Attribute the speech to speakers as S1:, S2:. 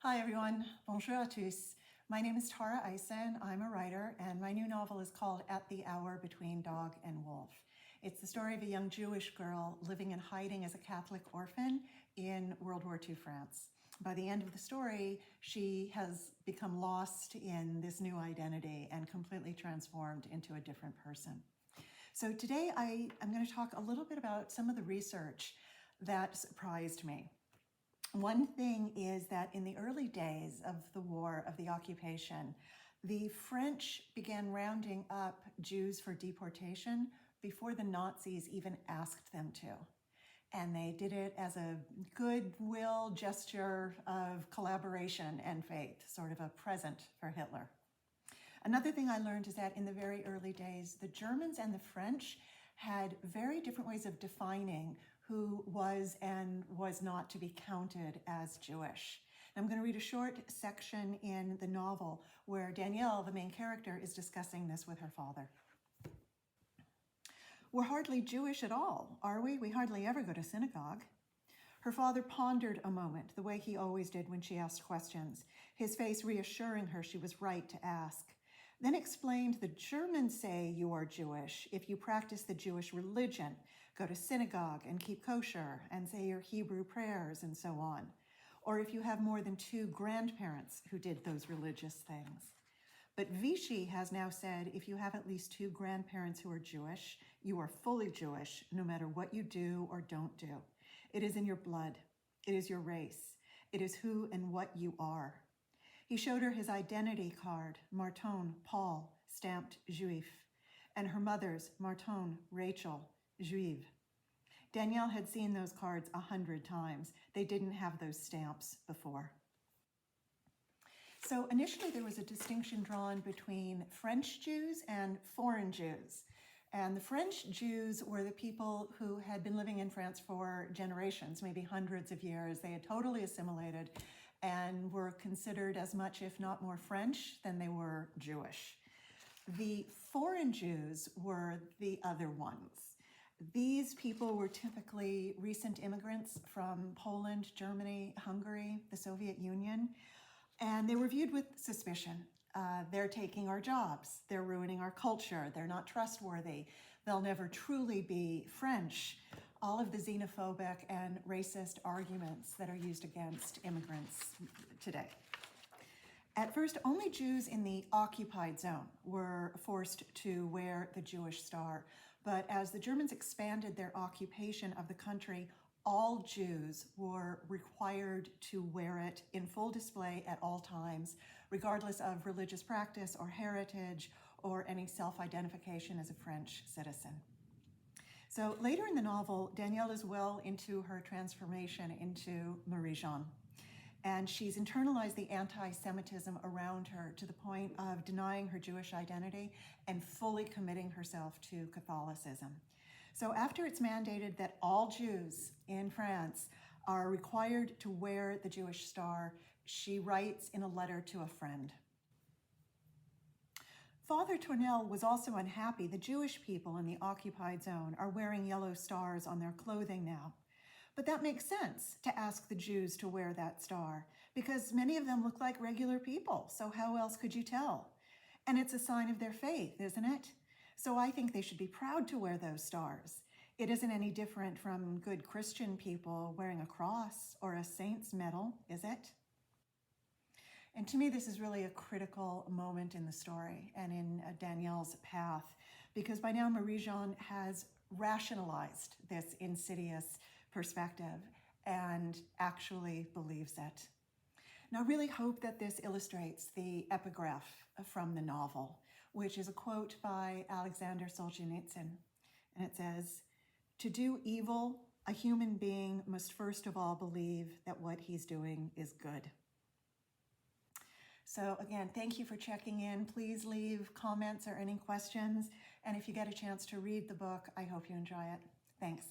S1: Hi everyone, bonjour à tous. My name is Tara Eisen, I'm a writer, and my new novel is called At the Hour Between Dog and Wolf. It's the story of a young Jewish girl living in hiding as a Catholic orphan in World War II France. By the end of the story, she has become lost in this new identity and completely transformed into a different person. So today I'm going to talk a little bit about some of the research that surprised me. One thing is that in the early days of the war, of the occupation, the French began rounding up Jews for deportation before the Nazis even asked them to. And they did it as a goodwill gesture of collaboration and faith, sort of a present for Hitler. Another thing I learned is that in the very early days, the Germans and the French had very different ways of defining who was and was not to be counted as Jewish. I'm going to read a short section in the novel where Danielle, the main character, is discussing this with her father. We're hardly Jewish at all, are we? We hardly ever go to synagogue. Her father pondered a moment, the way he always did when she asked questions, his face reassuring her she was right to ask. Then explained the Germans say you are Jewish if you practice the Jewish religion, go to synagogue and keep kosher and say your Hebrew prayers and so on. Or if you have more than 2 grandparents who did those religious things. But Vichy has now said if you have at least 2 grandparents who are Jewish, you are fully Jewish no matter what you do or don't do. It is in your blood. It is your race. It is who and what you are. He showed her his identity card, Martin, Paul, stamped Juif, and her mother's, Martin, Rachel, Juive. Danielle had seen those cards 100 times. They didn't have those stamps before. So initially there was a distinction drawn between French Jews and foreign Jews. And the French Jews were the people who had been living in France for generations, maybe hundreds of years. They had totally assimilated and were considered as much, if not more, French than they were Jewish. The foreign Jews were the other ones. These people were typically recent immigrants from Poland, Germany, Hungary, the Soviet Union, and they were viewed with suspicion. They're taking our jobs, they're ruining our culture, they're not trustworthy, they'll never truly be French. All of the xenophobic and racist arguments that are used against immigrants today. At first, only Jews in the occupied zone were forced to wear the Jewish star. But as the Germans expanded their occupation of the country, all Jews were required to wear it in full display at all times, regardless of religious practice or heritage or any self-identification as a French citizen. So later in the novel, Danielle is well into her transformation into Marie-Jeanne. And she's internalized the anti-Semitism around her to the point of denying her Jewish identity and fully committing herself to Catholicism. So after it's mandated that all Jews in France are required to wear the Jewish star, she writes in a letter to a friend. Father Tournelle was also unhappy. The Jewish people in the occupied zone are wearing yellow stars on their clothing now. But that makes sense to ask the Jews to wear that star because many of them look like regular people, so how else could you tell? And it's a sign of their faith, isn't it? So I think they should be proud to wear those stars. It isn't any different from good Christian people wearing a cross or a saint's medal, is it? And to me, this is really a critical moment in the story and in Danielle's path, because by now Marie-Jeanne has rationalized this insidious perspective and actually believes it. Now, I really hope that this illustrates the epigraph from the novel, which is a quote by Alexander Solzhenitsyn. And it says, "To do evil, a human being must first of all believe that what he's doing is good." So again, thank you for checking in. Please leave comments or any questions. And if you get a chance to read the book, I hope you enjoy it. Thanks.